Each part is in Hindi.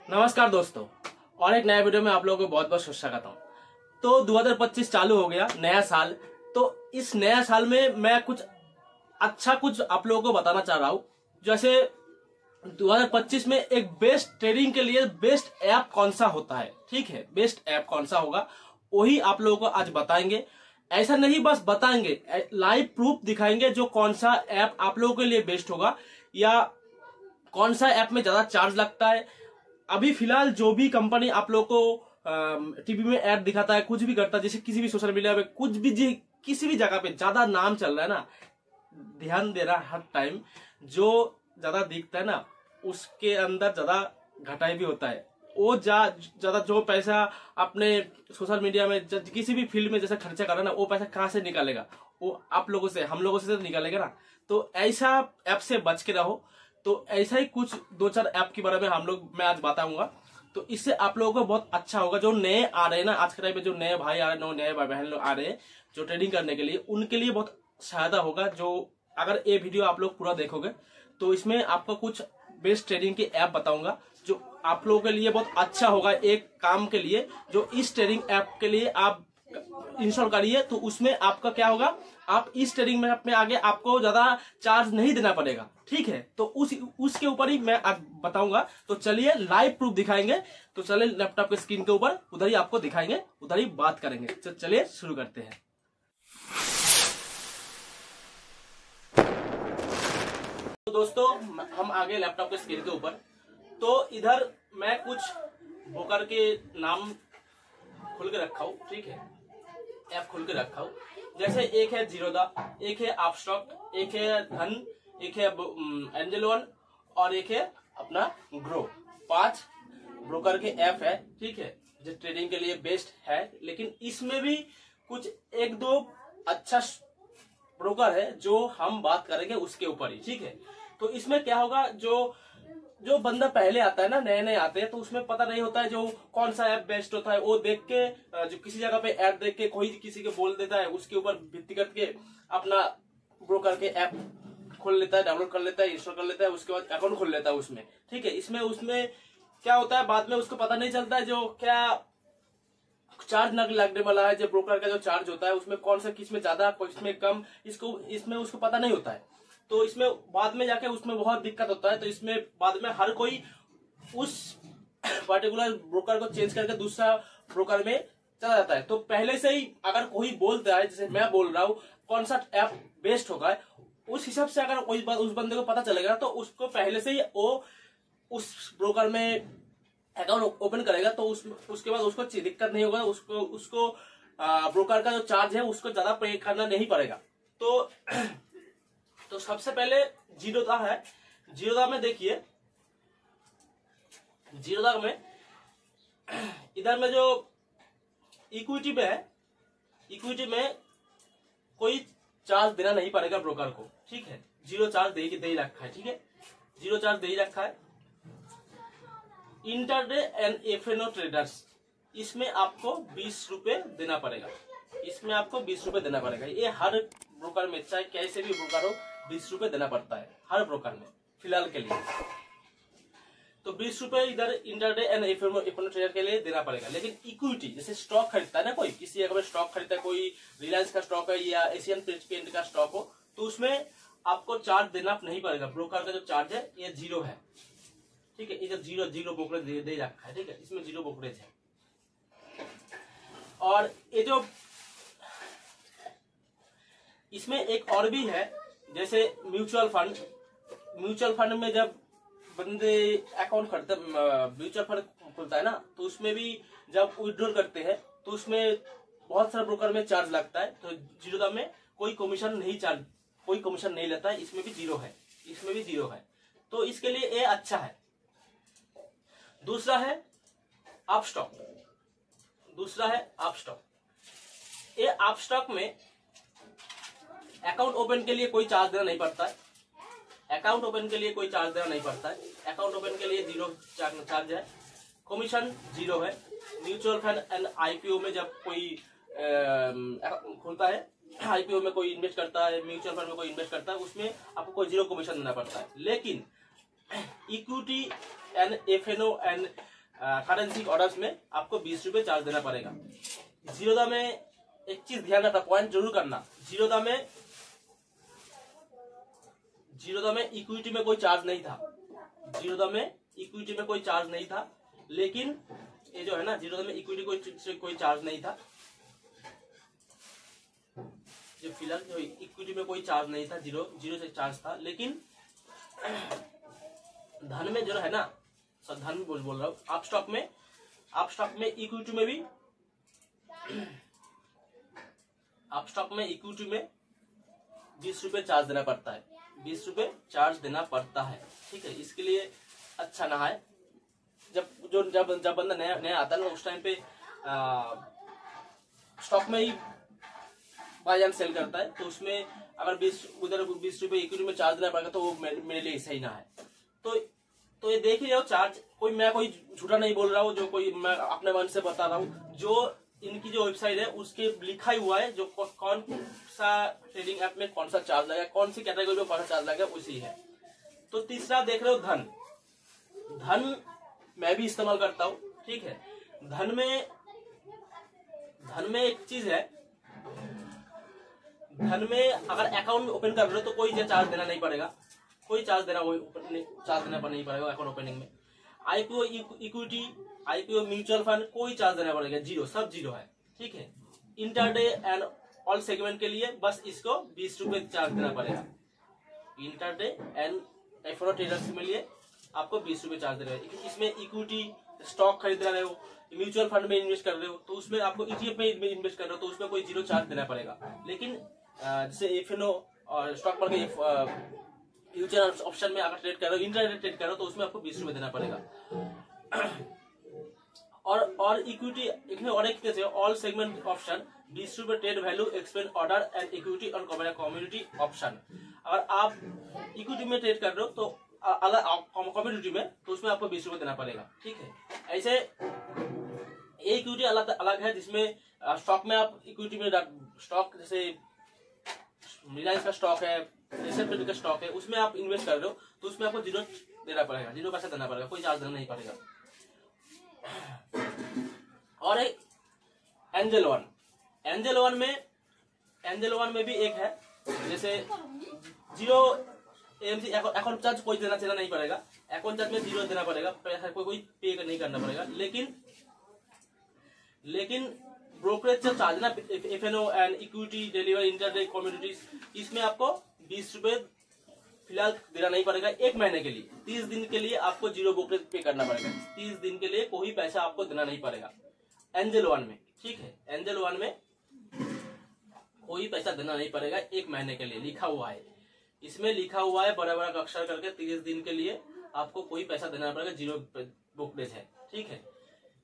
नमस्कार दोस्तों, और एक नया वीडियो में आप लोगों को बहुत बहुत स्वागत हूँ। तो 2025 चालू हो गया, नया साल। तो इस नया साल में मैं कुछ आप लोगों को बताना चाह रहा हूँ। जैसे 2025 में एक बेस्ट ट्रेडिंग के लिए बेस्ट ऐप कौन सा होता है, ठीक है, बेस्ट ऐप कौन सा होगा वही आप लोगों को आज बताएंगे। ऐसा नहीं बस बताएंगे, लाइव प्रूफ दिखाएंगे जो कौन सा ऐप आप लोगों के लिए बेस्ट होगा या कौन सा ऐप में ज्यादा चार्ज लगता है। अभी फिलहाल जो भी कंपनी आप लोग को टीवी में ऐड दिखाता है, कुछ भी करता है, जैसे किसी भी सोशल मीडिया पे कुछ भी किसी भी जगह पे ज्यादा नाम चल रहा है ना, ध्यान देना हर टाइम। जो ज्यादा दिखता है ना उसके अंदर ज्यादा घटाई भी होता है। वो ज्यादा जो पैसा अपने सोशल मीडिया में किसी भी फील्ड में जैसे खर्चा कर रहा है ना, वो पैसा कहाँ से निकालेगा? वो आप लोगों से, हम लोगों से तो निकालेगा ना। तो ऐसा ऐप से बच के रहो। तो ऐसा ही कुछ दो चार ऐप के बारे में मैं आज बताऊंगा। तो इससे आप लोगों को बहुत अच्छा होगा। जो नए आ रहे हैं ना, आज के टाइम में जो नए भाई आ रहे हैं, नए भाई बहन लोग आ रहे हैं जो ट्रेडिंग करने के लिए, उनके लिए बहुत सहायता होगा। जो अगर ये वीडियो आप लोग पूरा देखोगे तो इसमें आपको कुछ बेस्ट ट्रेडिंग के ऐप बताऊंगा जो आप लोगों के लिए बहुत अच्छा होगा एक काम के लिए। जो इस ट्रेडिंग ऐप के लिए आप इंस्टॉल करिए तो उसमें आपका क्या होगा, आप इस ट्रेडिंग में अपने आगे आपको ज्यादा चार्ज नहीं देना पड़ेगा, ठीक है। तो उसके ऊपर ही मैं आज बताऊंगा। तो चलिए लाइव प्रूफ दिखाएंगे। तो चलिए लैपटॉप के स्क्रीन के ऊपर उधर ही आपको दिखाएंगे, उधर ही बात करेंगे। तो चलिए शुरू करते हैं। तो दोस्तों हम आगे लैपटॉप के स्क्रीन के ऊपर। तो इधर मैं कुछ ब्रोकर के नाम खोल के रखा हूं, ठीक है, ऐप खोल के रखा हूं। जैसे एक है जीरोधा, एक है अपस्टॉक, एक है धन, एक है एंजल वन और एक है अपना ग्रो। 5 ब्रोकर के ऐप है, ठीक है, जो ट्रेडिंग के लिए बेस्ट है। लेकिन इसमें भी कुछ एक दो अच्छा ब्रोकर है जो हम बात करेंगे उसके ऊपर ही, ठीक है। तो इसमें क्या होगा, जो बंदा पहले आता है ना, नए नए आते हैं, तो उसमें पता नहीं होता है जो कौन सा ऐप बेस्ट होता है। वो देख के जो किसी जगह पे ऐप देख के कोई किसी के बोल देता है, उसके ऊपर भित्ति करके अपना ब्रोकर के ऐप खोल लेता है, डाउनलोड कर लेता है, इंस्टॉल कर लेता है, उसके बाद अकाउंट खोल लेता है उसमें, ठीक है। उसमें क्या होता है, बाद में उसको पता नहीं चलता है जो क्या चार्ज लगने वाला है। जो ब्रोकर का जो चार्ज होता है उसमें कौन सा, किसमें ज्यादा किसमें कम, इसमें उसको पता नहीं होता है। तो इसमें बाद में जाके उसमें बहुत दिक्कत होता है। तो इसमें बाद में हर कोई उस पर्टिकुलर ब्रोकर को चेंज करके दूसरा ब्रोकर में चला जाता है। तो पहले से ही अगर कोई बोलता है, जैसे मैं बोल रहा हूँ कौन सा ऐप बेस्ट होगा, उस हिसाब से अगर उस बंदे को पता चलेगा तो उसको पहले से ही वो उस ब्रोकर में अकाउंट ओपन करेगा। तो उसके बाद उसको दिक्कत नहीं होगा। उसको ब्रोकर का जो चार्ज है उसको ज्यादा पे करना नहीं पड़ेगा। तो सबसे पहले जीरोधा है। जीरोधा में देखिए, जीरोधा में इधर में जो इक्विटी में है, इक्विटी में कोई चार्ज देना नहीं पड़ेगा ब्रोकर को, ठीक है। जीरो चार्ज दे ही रखा है, ठीक है, जीरो चार्ज दे ही रखा है। इंटरडे एंड एफएनओ ट्रेडर्स, इसमें आपको 20 रुपए देना पड़ेगा। इसमें आपको 20 रुपए देना पड़ेगा। ये हर ब्रोकर में, चाहे कैसे भी ब्रोकर हो, 20 रुपए देना पड़ता है हर ब्रोकर में फिलहाल के लिए। तो 20 रुपए इधर इंटरडे एंड एफएनओ ट्रेडर के लिए देना पड़ेगा। लेकिन इक्विटी जैसे स्टॉक खरीदता है ना, कोई किसी जगह पर स्टॉक खरीदता है, कोई रिलायंस का स्टॉक है या एशियन पेंट का स्टॉक हो, तो उसमें आपको चार्ज देना नहीं पड़ेगा। ब्रोकर का जो चार्ज है ये जीरो है, ठीक है। इधर जीरो ब्रोकरेज दे रखा है, ठीक है, इसमें जीरो ब्रोकरेज है। और ये जो इसमें एक और भी है, जैसे म्यूचुअल फंड में जब बंदे अकाउंट करते, म्यूचुअल फंड खुलता है ना, तो उसमें भी जब विड्रॉल करते हैं तो उसमें बहुत सारे ब्रोकर में चार्ज लगता है। तो जीरोधा में कोई कमीशन नहीं लेता है। इसमें भी जीरो है, इसमें भी जीरो है। तो इसके लिए ये अच्छा है। दूसरा है अपस्टॉक। ये अपस्टॉक में अकाउंट ओपन के लिए कोई चार्ज देना नहीं पड़ता है। अकाउंट ओपन के लिए जीरो चार्ज है। कमीशन जीरो है। म्यूचुअल फंड एंड आईपीओ में जब कोई खुलता है, आईपीओ में कोई इन्वेस्ट करता है, म्यूचुअल फंड में कोई इन्वेस्ट करता है, उसमें आपको कोई जीरो कमीशन देना पड़ता है। लेकिन equity and FNO and currency orders में आपको 20 रुपए चार्ज देना पड़ेगा। जीरोधा में एक चीज ध्यान रखना, पॉइंट जरूर करना, जीरोधा में इक्विटी में कोई चार्ज नहीं था, जीरोधा में इक्विटी में कोई चार्ज नहीं था, लेकिन ये जो है ना जीरोधा में इक्विटी कोई चार्ज नहीं था, जो फिलहाल जो इक्विटी में कोई चार्ज नहीं था, जीरो से चार्ज था। लेकिन धन में जो है ना, सब धन बोल रहा हूँ, आप स्टॉक में इक्विटी में भी, आप स्टॉक में इक्विटी में 20 रुपए चार्ज देना पड़ता है, 20 रुपए चार्ज देना पड़ता है। ठीक है, इसके लिए अच्छा ना है, जब बंदा नया आता है ना, उस टाइम पे स्टॉक में ही बाय एंड सेल करता है, तो उसमें अगर 20 रुपए इक्विटी में चार्ज देना पड़ेगा तो वो मेरे लिए सही ना है। तो ये देख ही रहे हो, चार्ज मैं कोई झूठा नहीं बोल रहा हूँ, जो कोई मैं अपने मन से बता रहा हूँ, जो इनकी जो वेबसाइट है उसके लिखा ही हुआ है, जो कौन सा ट्रेडिंग ऐप में कौन सा चार्ज लगेगा, कौन सी कैटेगरी में कौन सा चार्ज लगेगा, उसी है। तो तीसरा देख रहे हो धन मैं भी इस्तेमाल करता हूँ। ठीक है, धन में एक चीज है, धन में अगर अकाउंट ओपन कर रहे हो तो कोई चार्ज देना नहीं पड़ेगा, कोई चार्ज देना नहीं पड़ेगा अकाउंट ओपनिंग में। IPO equity, IPO mutual fund कोई चार्ज देना पड़ेगा, जीरो, सब जीरो है। ठीक है, इंटरडे एंड ऑल सेगमेंट के लिए बस इसको 20 रुपए चार्ज देना पड़ेगा। इंटरडे एंड एफओ ट्रेडर्स के लिए आपको 20 रुपए चार्ज देना है। इसमें इक्विटी स्टॉक खरीद रहे हो, म्यूचुअल फंड में इन्वेस्ट कर रहे हो, तो उसमें आपको ईटीएफ में इन्वेस्ट कर रहे हो, तो उसमें कोई जीरो चार्ज देना पड़ेगा। लेकिन जैसे एफएनओ और स्टॉक मार्केट फ्यूचर ऑप्शन में अगर ट्रेड कर रहे हो, इंटरडे ट्रेड कर रहे हो, तो उसमें आपको 20 रुपए देना पड़ेगा। और इक्विटी इसमें और एक कैसे ऑल सेगमेंट ऑप्शन 20 रुपए trade value expand order and equity और कम्युनिटी ऑप्शन। अगर आप इक्विटी में ट्रेड कर रहे हो तो अलग कम्युनिटी में, तो उसमें आपको 20 रुपए देना पड़ेगा। ठीक है, ऐसे इक्विटी अलग है, जिसमें स्टॉक में आप इक्विटी में स्टॉक जैसे रिलायंस का स्टॉक है, का स्टॉक है, उसमें आप इन्वेस्ट कर रहे हो, तो उसमें आपको जीरो देना पड़ेगा, जीरो पैसा देना पड़ेगा, कोई चार्ज देना नहीं पड़ेगा। और एक एंजल वन में भी एक है, जैसे जीरो एएमसी अकाउंट चार्ज कोई देना नहीं पड़ेगा, अकाउंट चार्ज में जीरो देना पड़ेगा, पैसा कोई पे नहीं करना पड़ेगा। लेकिन ब्रोकरेज चार्ज ना, FNO and equity delivery intraday communities, इसमें आपको 20 रुपए फिलहाल देना नहीं पड़ेगा एक महीने के लिए। 30 दिन के लिए आपको जीरो ब्रोकरेज पे करना पड़ेगा, 30 दिन के लिए कोई पैसा आपको देना नहीं पड़ेगा एंजल वन में। ठीक है, एंजल वन में कोई पैसा देना नहीं पड़ेगा एक महीने के लिए, लिखा हुआ है, इसमें लिखा हुआ है बड़ा बड़ा अक्षर करके, 30 दिन के लिए आपको कोई पैसा देना पड़ेगा, जीरो ब्रोकरेज है। ठीक है,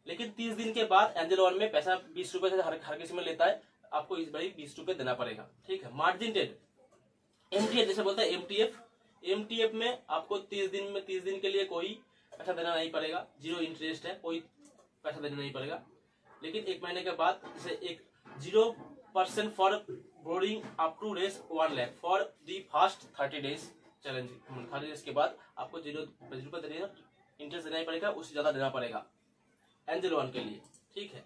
लेकिन 30 दिन के बाद एंजल वन में पैसा 20 रुपए से हर किसी में लेता है, आपको इस बार 20 रुपए देना पड़ेगा। ठीक है, मार्जिन ट्रेड एमटीएफ जैसे बोलते हैं, एमटीएफ में आपको 30 दिन के लिए कोई पैसा देना नहीं पड़ेगा, जीरो इंटरेस्ट है, कोई पैसा देना नहीं पड़ेगा। लेकिन एक महीने के बाद जैसे एक 0% फॉर बोर्डिंग अप टू रेस 1 lakh for the first 30 days challenge, 30 days के बाद आपको 0 रुपए देना, इंटरेस्ट देना ही पड़ेगा, उससे ज्यादा देना पड़ेगा एंजल वन के लिए। ठीक है,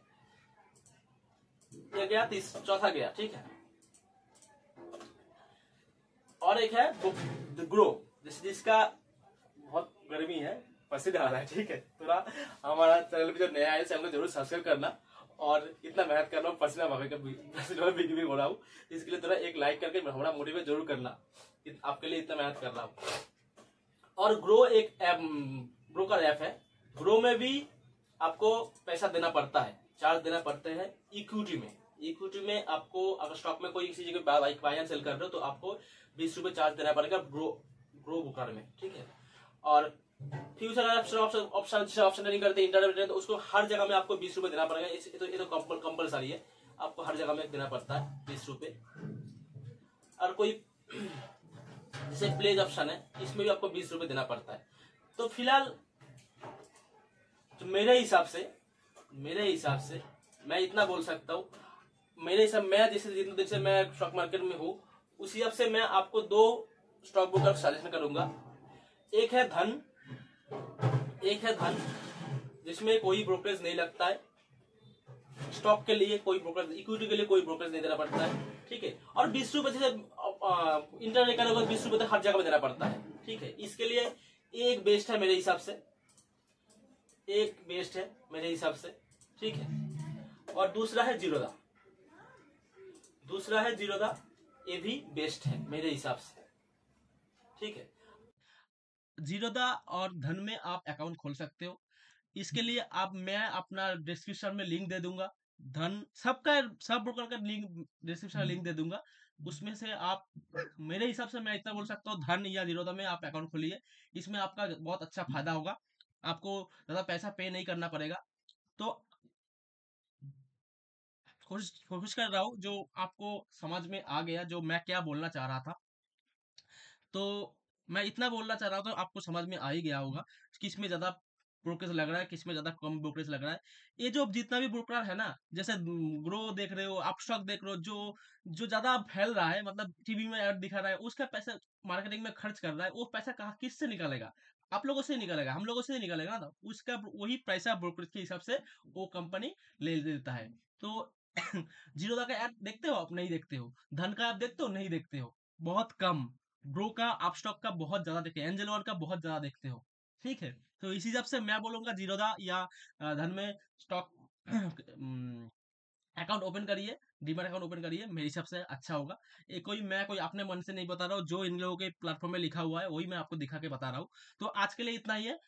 ये गया चौथा गया। ठीक है, और एक है ग्रो, जिसका बहुत गर्मी है, पसीना आ रहा है। ठीक है, थोड़ा हमारा चैनल पे जो नया है चैनल को जरूर सब्सक्राइब करना, और इतना मेहनत कर रहा हूँ, पसीना भी हो रहा हूँ, इसके लिए थोड़ा एक लाइक करके हमारा मोटिवेट जरूर करना, आपके लिए इतना मेहनत कर रहा हूँ। और ग्रो एक ऐप, ब्रोकर ऐप है, ग्रो में भी आपको पैसा देना पड़ता है, चार्ज देना पड़ते हैं इक्विटी में आपको अगर स्टॉक में कोई किसी जगह बाय एंड सेल कर रहे हो तो आपको 20 रुपए चार्ज देना पड़ेगा ग्रो ब्रोकर में। ठीक है, और फ्यूचर ऑप्शन नहीं करते इंटरनेट, तो उसको हर जगह में आपको 20 रुपए देना पड़ेगा, ये तो कंपलसरी है, आपको हर जगह में देना पड़ता है 20 रुपए। और कोई जैसे प्लेज ऑप्शन है, इसमें भी आपको 20 रुपए देना पड़ता है। तो फिलहाल तो मेरे हिसाब से मैं इतना बोल सकता हूँ, मेरे हिसाब मैं जितने दिन से मैं स्टॉक मार्केट में हूँ, उसी हिसाब से मैं आपको 2 स्टॉक ब्रोकर सजेशन करूंगा। एक है धन जिसमें कोई ब्रोकरेज नहीं लगता है। स्टॉक के लिए कोई ब्रोकर, इक्विटी के लिए कोई ब्रोकरेज नहीं देना पड़ता है, ठीक है। और 20 रुपए से इंटरनेट का 20 रुपए तक हर जगह में देना पड़ता है, ठीक है। इसके लिए एक बेस्ट है मेरे हिसाब से, एक बेस्ट है मेरे हिसाब से, ठीक है। और दूसरा है जीरोधा, दूसरा है जीरोधा, ये भी बेस्ट है मेरे हिसाब से, ठीक है। जीरोधा और धन में आप अकाउंट खोल सकते हो। इसके लिए आप, मैं अपना डिस्क्रिप्शन में लिंक दे दूंगा, धन सबका, सब ब्रोकर का लिंक डिस्क्रिप्शन में लिंक दे दूंगा। उसमें से आप, मेरे हिसाब से मैं इतना बोल सकता हूँ, धन या जीरोधा में आप अकाउंट खोलिए। इसमें आपका बहुत अच्छा फायदा होगा, आपको ज्यादा पैसा पे नहीं करना पड़ेगा। तो कोशिश कोशिश कर रहा हूँ, जो आपको समझ में आ गया जो मैं क्या बोलना चाह रहा था। तो मैं इतना बोलना चाह रहा हूँ, तो आपको समझ में आ ही गया होगा किस में ज्यादा ब्रोकरेज लग रहा है, किस में ज्यादा कम ब्रोकरेज लग रहा है। ये जो जितना भी ब्रोकर है ना, जैसे ग्रो देख रहे हो, अपस्टॉक देख रहे हो, जो जो ज्यादा फैल रहा है, मतलब टीवी में ऐड दिखा रहा है, उसका पैसा मार्केटिंग में खर्च कर रहा है, वो पैसा कहाँ किससे निकलेगा? आप लोगों से निकलेगा, हम लोगों से निकलेगा ना। उसका वही पैसा ब्रोकरेज के हिसाब से वो कंपनी ले लेता है। तो जीरोधा का ऐड देखते हो आप? नहीं देखते हो। धन का ऐप देखते हो? नहीं देखते हो, बहुत कम। ग्रो का, अपस्टॉक का बहुत ज्यादा देखते हो, एंजल वन का बहुत ज्यादा देखते हो, ठीक है। तो इसी हिसाब से मैं बोलूंगा जीरोधा या धन में स्टॉक अकाउंट ओपन करिए, डीमैट अकाउंट ओपन करिए, मेरे हिसाब से अच्छा होगा। ये कोई, मैं कोई अपने मन से नहीं बता रहा हूँ, जो इन लोगों के प्लेटफॉर्म में लिखा हुआ है वही मैं आपको दिखा के बता रहा हूँ। तो आज के लिए इतना ही है।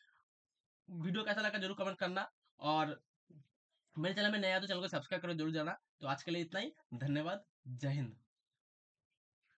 वीडियो कैसा लगा जरूर कमेंट करना, और मेरे चैनल में नया है तो चैनल को सब्सक्राइब करो जरूर जाना। तो आज के लिए इतना ही, धन्यवाद, जय हिंद।